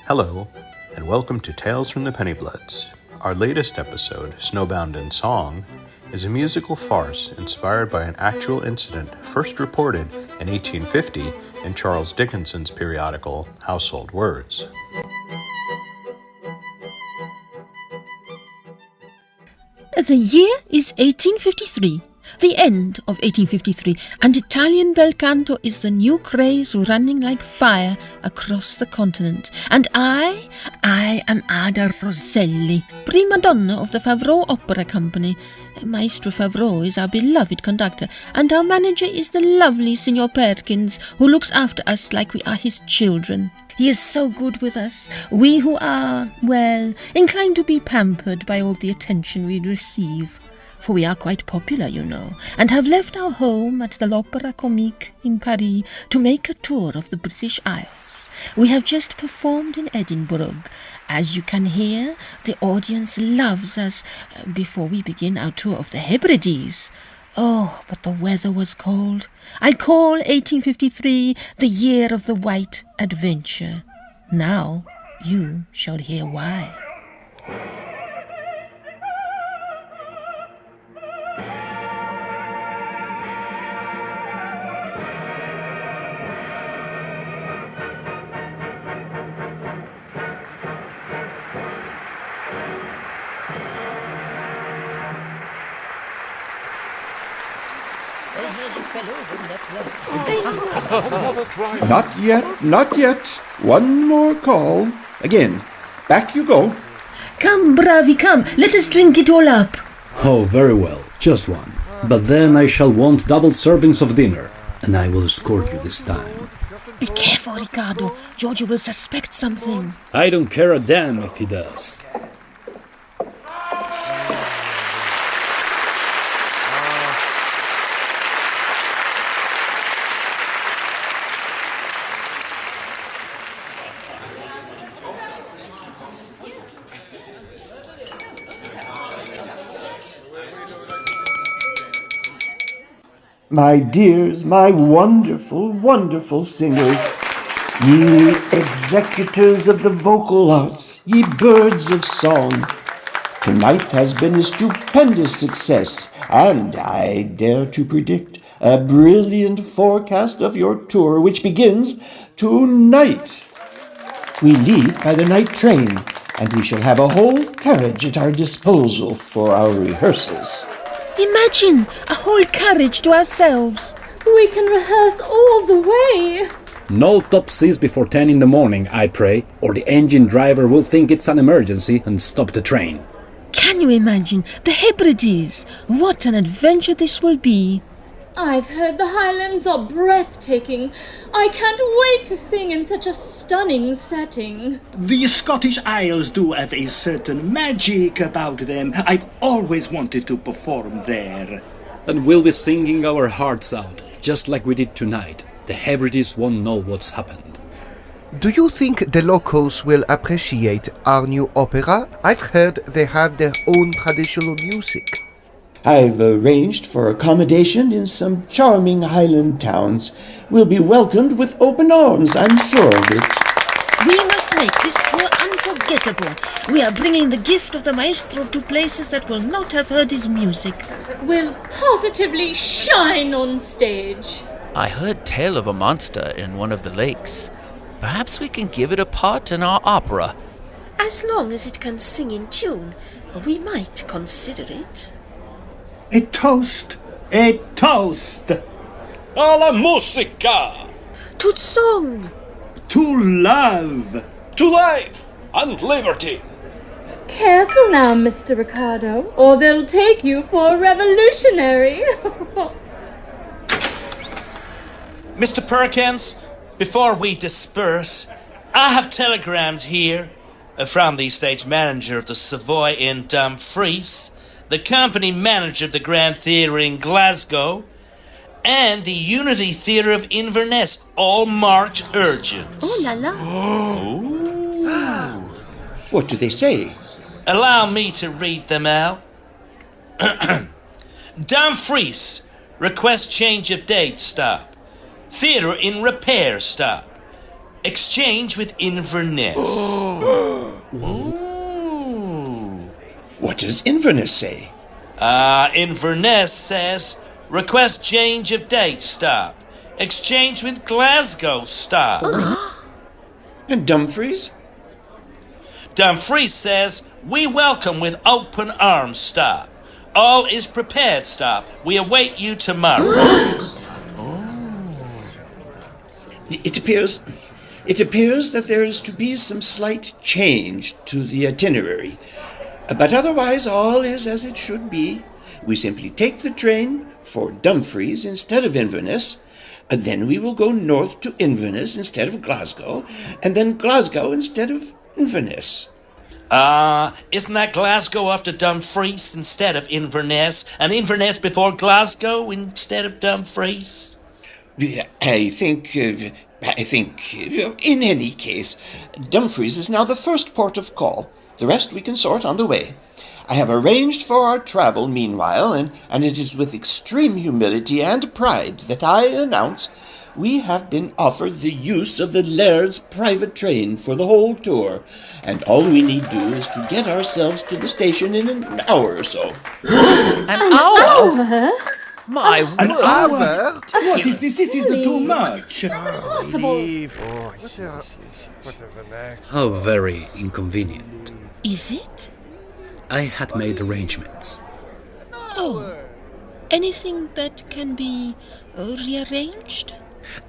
Hello, and welcome to Tales from the Pennybloods. Our latest episode, Snowbound in Song, is a musical farce inspired by an actual incident first reported in 1850 in Charles Dickinson's periodical Household Words. The year is 1853, the end of 1853, and Italian bel canto is the new craze running like fire across the continent. And I am Ada Rosselli, prima donna of the Favreau Opera Company. Maestro Favreau is our beloved conductor, and our manager is the lovely Signor Perkins, who looks after us like we are his children. He is so good with us, we who are, well, inclined to be pampered by all the attention we receive. For we are quite popular, you know, and have left our home at the l'Opéra Comique in Paris to make a tour of the British Isles. We have just performed in Edinburgh. As you can hear, the audience loves us before we begin our tour of the Hebrides. Oh, but the weather was cold. I call 1853 the year of the white adventure. Now you shall hear why. Not yet. One more call. Again, back you go. Come, bravi, come. Let us drink it all up. Oh, very well. Just one. But then I shall want double servings of dinner, and I will escort you this time. Be careful, Riccardo. Giorgio will suspect something. I don't care a damn if he does. My dears, my wonderful, wonderful singers, ye executors of the vocal arts, ye birds of song, tonight has been a stupendous success, and I dare to predict a brilliant forecast of your tour, which begins tonight. We leave by the night train, and we shall have a whole carriage at our disposal for our rehearsals. Imagine a whole carriage to ourselves. We can rehearse all the way. No top seats before 10 in the morning, I pray, or the engine driver will think it's an emergency and stop the train. Can you imagine the Hebrides? What an adventure this will be. I've heard the Highlands are breathtaking. I can't wait to sing in such a stunning setting. The Scottish Isles do have a certain magic about them. I've always wanted to perform there. And we'll be singing our hearts out, just like we did tonight. The Hebrides won't know what's happened. Do you think the locals will appreciate our new opera? I've heard they have their own traditional music. I've arranged for accommodation in some charming Highland towns. We'll be welcomed with open arms, I'm sure of it. We must make this tour unforgettable. We are bringing the gift of the maestro to places that will not have heard his music. We'll positively shine on stage. I heard tale of a monster in one of the lakes. Perhaps we can give it a part in our opera. As long as it can sing in tune, we might consider it. A toast! A toast! Alla musica! To song! To love! To life and liberty! Careful now, Mr. Riccardo, or they'll take you for a revolutionary. Mr. Perkins, before we disperse, I have telegrams here from the stage manager of the Savoy in Dumfries, the company manager of the Grand Theatre in Glasgow, and the Unity Theatre of Inverness, all marked urgent. Oh la la! Oh. What do they say? Allow me to read them out. Dumfries, request change of date, stop. Theatre in repair, stop. exchange with Inverness. What does Inverness say? Inverness says, request change of date, stop. Exchange with Glasgow, stop. And Dumfries? Dumfries says, we welcome with open arms, stop. All is prepared, stop. We await you tomorrow. It appears that there is to be some slight change to the itinerary. But otherwise all is as it should be. We simply take the train for Dumfries instead of Inverness, and then we will go north to Inverness instead of Glasgow, and then Glasgow instead of Inverness. Isn't that Glasgow after Dumfries instead of Inverness, and Inverness before Glasgow instead of Dumfries? I think, in any case, Dumfries is now the first port of call. The rest we can sort on the way. I have arranged for our travel meanwhile, and it is with extreme humility and pride that I announce we have been offered the use of the Laird's private train for the whole tour, and all we need do is to get ourselves to the station in an hour or so. An hour? My An word! hour? What is this? This is too much. That's impossible. How very inconvenient. Is it? I had made arrangements. Oh, anything that can be rearranged?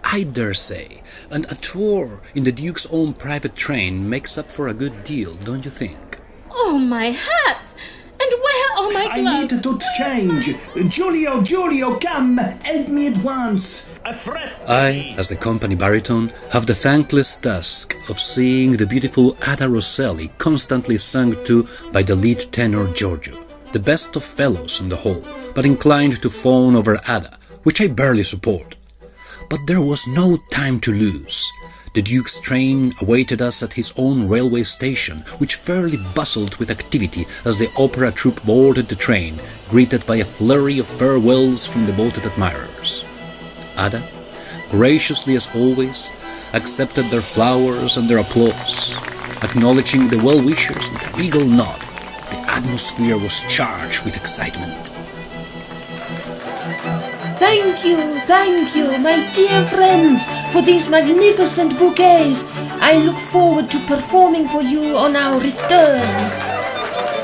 I dare say, and a tour in the Duke's own private train makes up for a good deal, don't you think? Oh, my hats! And where are my I gloves? need to change. Giulio, come, help me at once. I, as the company baritone, have the thankless task of seeing the beautiful Ada Rosselli constantly sung to by the lead tenor Giorgio, the best of fellows on the whole, but inclined to fawn over Ada, which I barely support. But there was no time to lose. The Duke's train awaited us at his own railway station, which fairly bustled with activity as the opera troupe boarded the train, greeted by a flurry of farewells from devoted admirers. Ada, graciously as always, accepted their flowers and their applause, acknowledging the well-wishers with a regal nod. The atmosphere was charged with excitement. Thank you, my dear friends, for these magnificent bouquets. I look forward to performing for you on our return.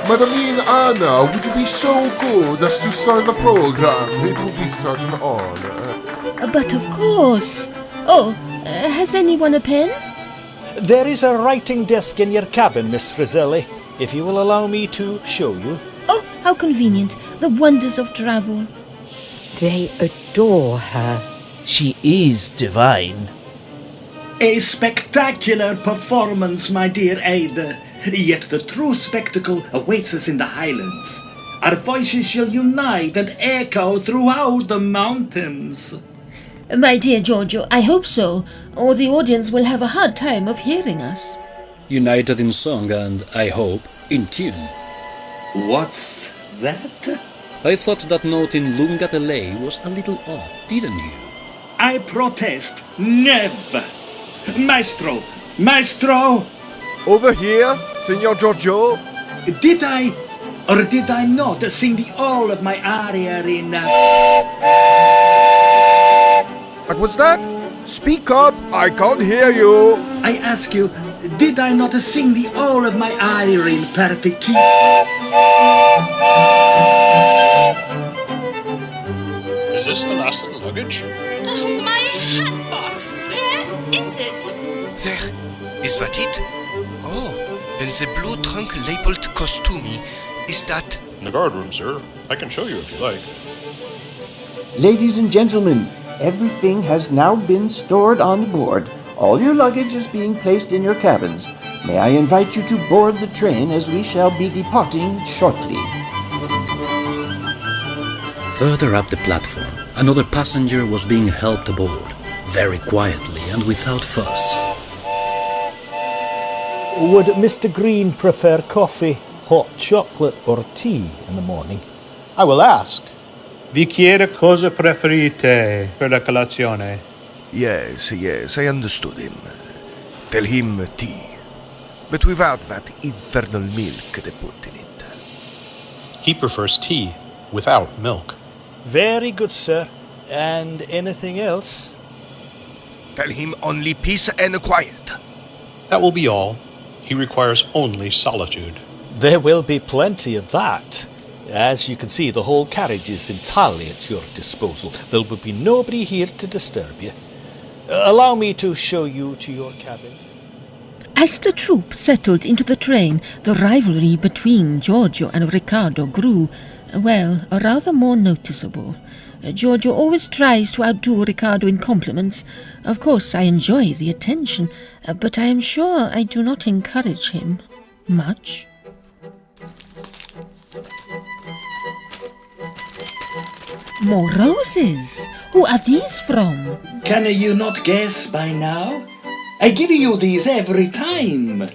Madamine Anna, would you be so good as to sign the program? It would be such an honor. But of course. Oh, has anyone a pen? There is a writing desk in your cabin, Miss Rosselli, if you will allow me to show you. Oh, how convenient. The wonders of travel. They adore her. She is divine. A spectacular performance, my dear Ada. Yet the true spectacle awaits us in the Highlands. Our voices shall unite and echo throughout the mountains. My dear Giorgio, I hope so, or the audience will have a hard time of hearing us. United in song and, I hope, in tune. What's that? I thought that note in Lunga de Lei was a little off, didn't you? I protest. Never. Maestro! Over here, Signor Giorgio. Did I or did I not sing the all of my aria in... What was that? Speak up, I can't hear you. I ask you, did I not sing the all of my aria in perfect key? Is this the last of the luggage? Oh, my hat box! Where is it? There, is that it? Oh, and the blue trunk labeled costumi. Is that... In the guardroom, sir. I can show you if you like. Ladies and gentlemen, everything has now been stored on board. All your luggage is being placed in your cabins. May I invite you to board the train as we shall be departing shortly. Further up the platform, another passenger was being helped aboard, very quietly and without fuss. Would Mr. Green prefer coffee, hot chocolate or tea in the morning? I will ask. Vi chiede cosa preferite per la colazione? Yes, I understood him. Tell him tea, but without that infernal milk they put in it. He prefers tea without milk. Very good, sir. And anything else? Tell him only peace and quiet. That will be all. He requires only solitude. There will be plenty of that. As you can see, the whole carriage is entirely at your disposal. There will be nobody here to disturb you. Allow me to show you to your cabin. As the troop settled into the train, the rivalry between Giorgio and Riccardo grew, rather more noticeable. Giorgio always tries to outdo Riccardo in compliments. Of course, I enjoy the attention, but I am sure I do not encourage him much. More roses. Who are these from? Can you not guess by now? I give you these every time.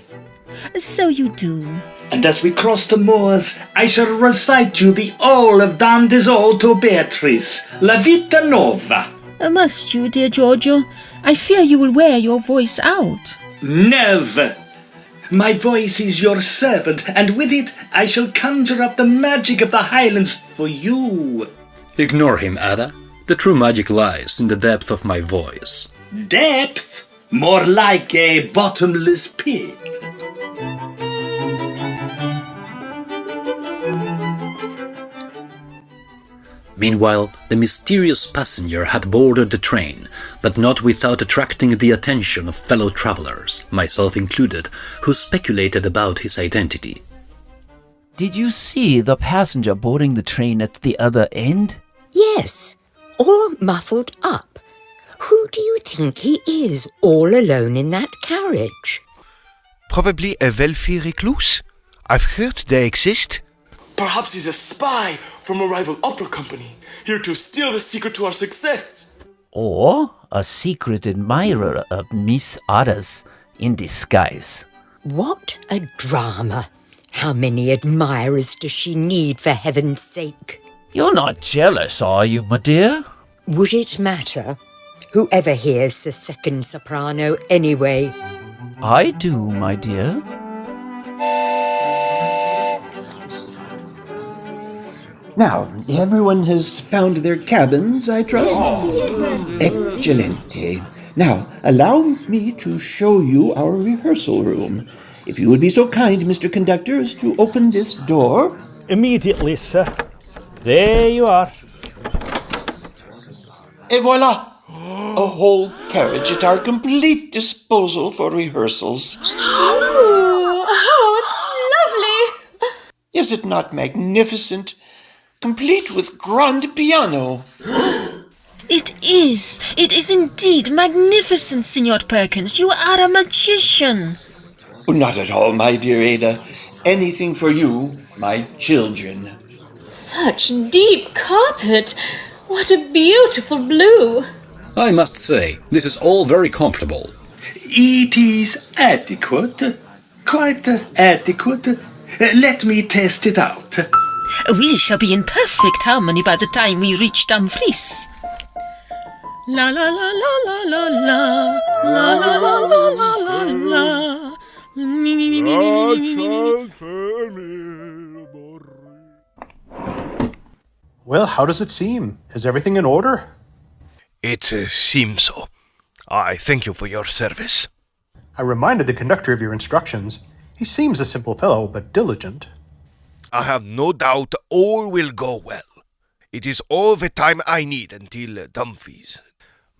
So you do. And as we cross the moors, I shall recite you the Ode of Don Desolé to Beatrice, La Vita Nova. Must you, dear Giorgio? I fear you will wear your voice out. Never! My voice is your servant, and with it I shall conjure up the magic of the Highlands for you. Ignore him, Ada. The true magic lies in the depth of my voice. Depth? More like a bottomless pit. Meanwhile, the mysterious passenger had boarded the train, but not without attracting the attention of fellow travelers, myself included, who speculated about his identity. Did you see the passenger boarding the train at the other end? Yes, all muffled up. Who do you think he is, all alone in that carriage? Probably a wealthy recluse. I've heard they exist. Perhaps he's a spy from a rival opera company, here to steal the secret to our success. Or a secret admirer of Miss Ada's in disguise. What a drama! How many admirers does she need, for heaven's sake? You're not jealous, are you, my dear? Would it matter? Whoever hears the second soprano anyway? I do, my dear. Now, everyone has found their cabins, I trust? Excelente. Now, allow me to show you our rehearsal room. If you would be so kind, Mr. Conductor, as to open this door. Immediately, sir. There you are. Et voila! A whole carriage at our complete disposal for rehearsals. Oh, it's lovely! Is it not magnificent? Complete with grand piano. It is indeed magnificent, Signor Perkins. You are a magician. Not at all, my dear Ada. Anything for you, my children. Such deep carpet. What a beautiful blue. I must say, this is all very comfortable. It is adequate. Quite adequate. Let me test it out. We shall be in perfect harmony by the time we reach Dumfries. La la la la la la la la la la la la la. Well, how does it seem? Is everything in order? It seems so. I thank you for your service. I reminded the conductor of your instructions. He seems a simple fellow, but diligent. I have no doubt all will go well. It is all the time I need until Dumfries.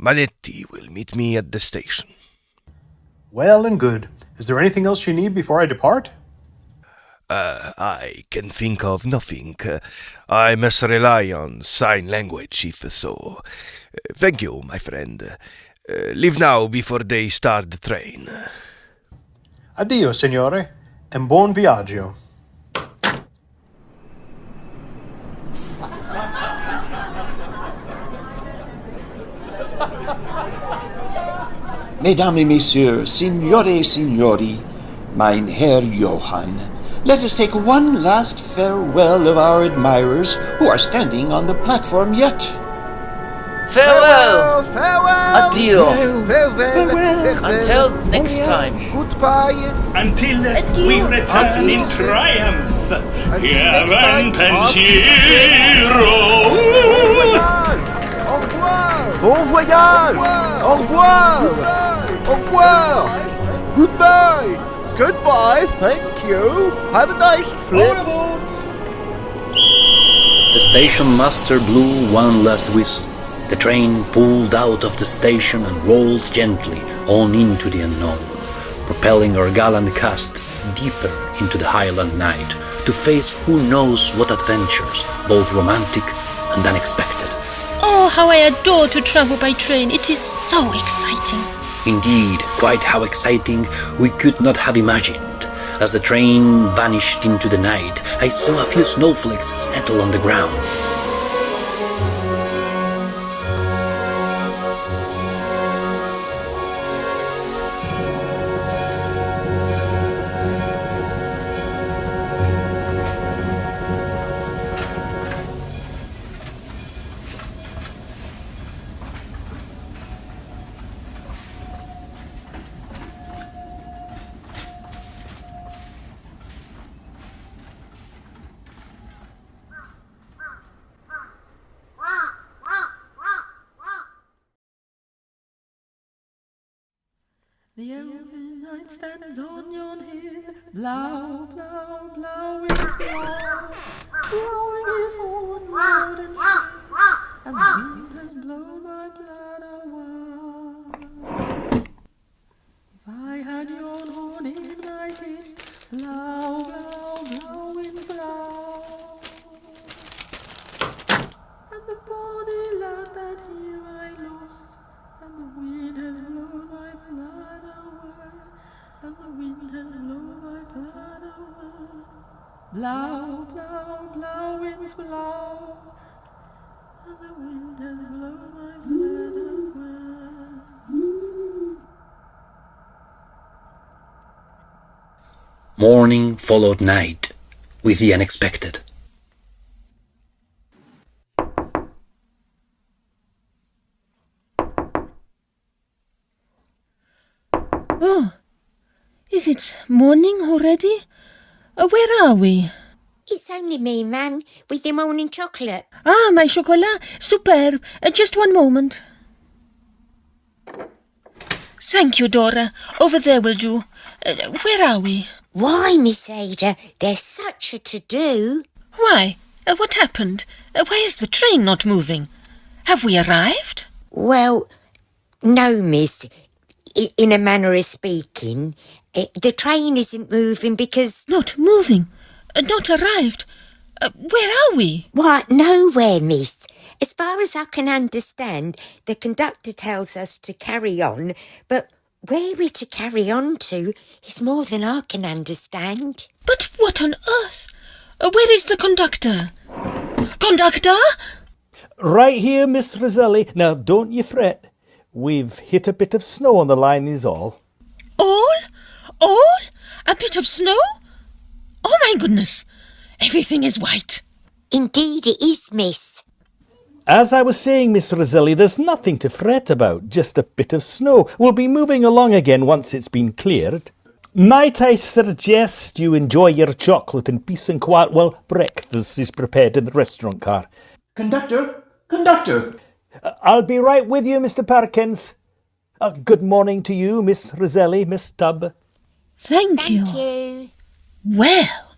Manetti will meet me at the station. Well and good. Is there anything else you need before I depart? I can think of nothing. I must rely on sign language if so. Thank you, my friend. Leave now before they start the train. Addio, signore, and buon viaggio. Mesdames et messieurs, signore, signori, mein Herr Johann, let us take one last farewell of our admirers who are standing on the platform yet. Farewell! Farewell! Adieu! Farewell! Until next time. Goodbye! Until we return in triumph. Yavan pensiero. Au revoir! Bon voyage! Au revoir! Au revoir! Goodbye! Goodbye, thank you! Have a nice trip! The station master blew one last whistle. The train pulled out of the station and rolled gently on into the unknown, propelling our gallant cast deeper into the Highland night to face who knows what adventures, both romantic and unexpected. Oh, how I adore to travel by train. It is so exciting. Indeed, quite how exciting we could not have imagined. As the train vanished into the night, I saw a few snowflakes settle on the ground. The elfin knight stands on yon hill, blow, blow, blow in his blow, blowing his horn loud and shrill, and the wind has blown my blood away. If I had yon horn in my fist, blow, blow, blow, wind blow, and the bonny lad that here I lost, and the wind has blown my blood away, and the wind has blown my blood away. Blow, blow, blow, winds blow, and the wind has blown my blood away. Morning followed night with the unexpected. Oh, is it morning already? Where are we? It's only me, ma'am, with the morning chocolate. Ah, my chocolat. Superb. Just one moment. Thank you, Dora. Over there will do. Where are we? Why, Miss Ada, there's such a to-do. Why? What happened? Why is the train not moving? Have we arrived? Well, no, miss. In a manner of speaking, the train isn't moving because... Not moving? Not arrived? Where are we? Why, nowhere, miss. As far as I can understand, the conductor tells us to carry on, but where we're to carry on to is more than I can understand. But what on earth? Where is the conductor? Conductor? Right here, Miss Rosselli. Now, don't you fret. We've hit a bit of snow on the line is all. All? All? A bit of snow? Oh, my goodness. Everything is white. Indeed it is, miss. As I was saying, Miss Rosselli, there's nothing to fret about, just a bit of snow. We'll be moving along again once it's been cleared. Might I suggest you enjoy your chocolate in peace and quiet while breakfast is prepared in the restaurant car? Conductor! Conductor! I'll be right with you, Mr. Perkins. Good morning to you, Miss Rosselli, Miss Tubb. Thank you. Well,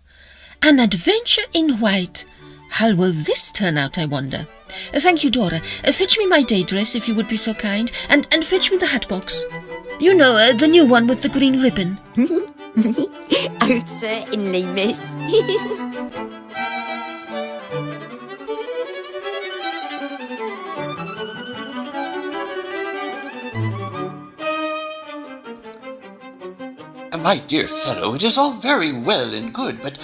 an adventure in white. How will this turn out, I wonder? Thank you, Dora. Fetch me my day dress, if you would be so kind, and fetch me the hat box. You know, the new one with the green ribbon. Oh, certainly, miss. My dear fellow, it is all very well and good, but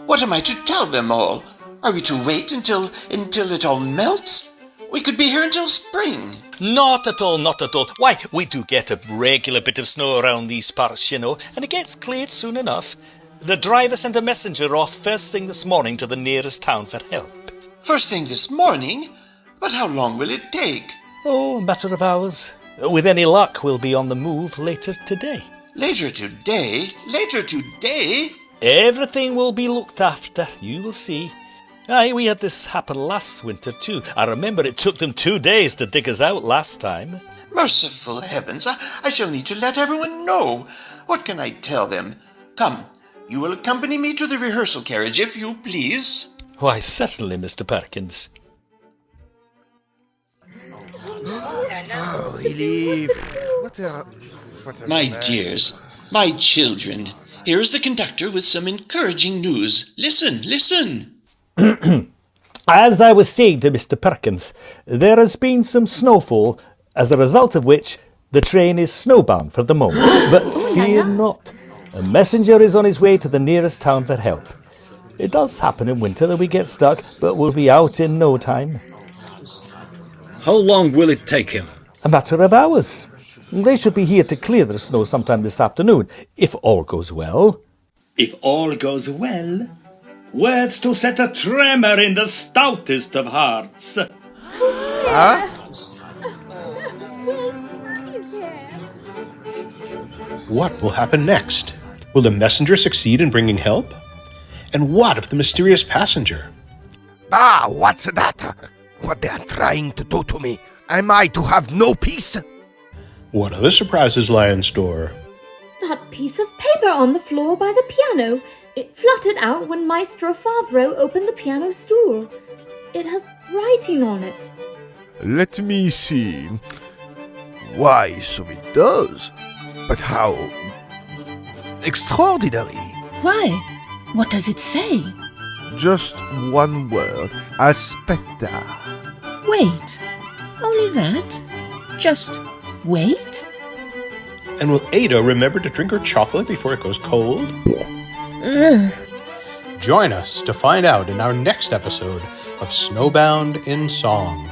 what am I to tell them all? Are we to wait until it all melts? We could be here until spring. Not at all, not at all. Why, we do get a regular bit of snow around these parts, you know, and it gets cleared soon enough. The driver sent a messenger off first thing this morning to the nearest town for help. First thing this morning? But how long will it take? Oh, a matter of hours. With any luck, we'll be on the move later today. Later today? Later today? Everything will be looked after, you will see. Aye, we had this happen last winter too. I remember it took them 2 days to dig us out last time. Merciful heavens, I shall need to let everyone know. What can I tell them? Come, you will accompany me to the rehearsal carriage, if you please. Why, certainly, Mr. Perkins. Oh, Elif. My dears, my children, here is the conductor with some encouraging news. Listen, listen. As I was saying to Mr. Perkins, there has been some snowfall, as a result of which the train is snowbound for the moment. But fear not, a messenger is on his way to the nearest town for help. It does happen in winter that we get stuck, but we'll be out in no time. How long will it take him? A matter of hours. They should be here to clear the snow sometime this afternoon, if all goes well. If all goes well, words to set a tremor in the stoutest of hearts. Huh? What will happen next? Will the messenger succeed in bringing help? And what of the mysterious passenger? Ah, what's that? What they are trying to do to me? Am I to have no peace? What other surprises lie in store? That piece of paper on the floor by the piano. It fluttered out when Maestro Favreau opened the piano stool. It has writing on it. Let me see. Why, so it does. But how extraordinary. Why? What does it say? Just one word. Aspetta. Wait. Only that? Just wait? And will Ada remember to drink her chocolate before it goes cold? Ugh. Join us to find out in our next episode of Snowbound in Song.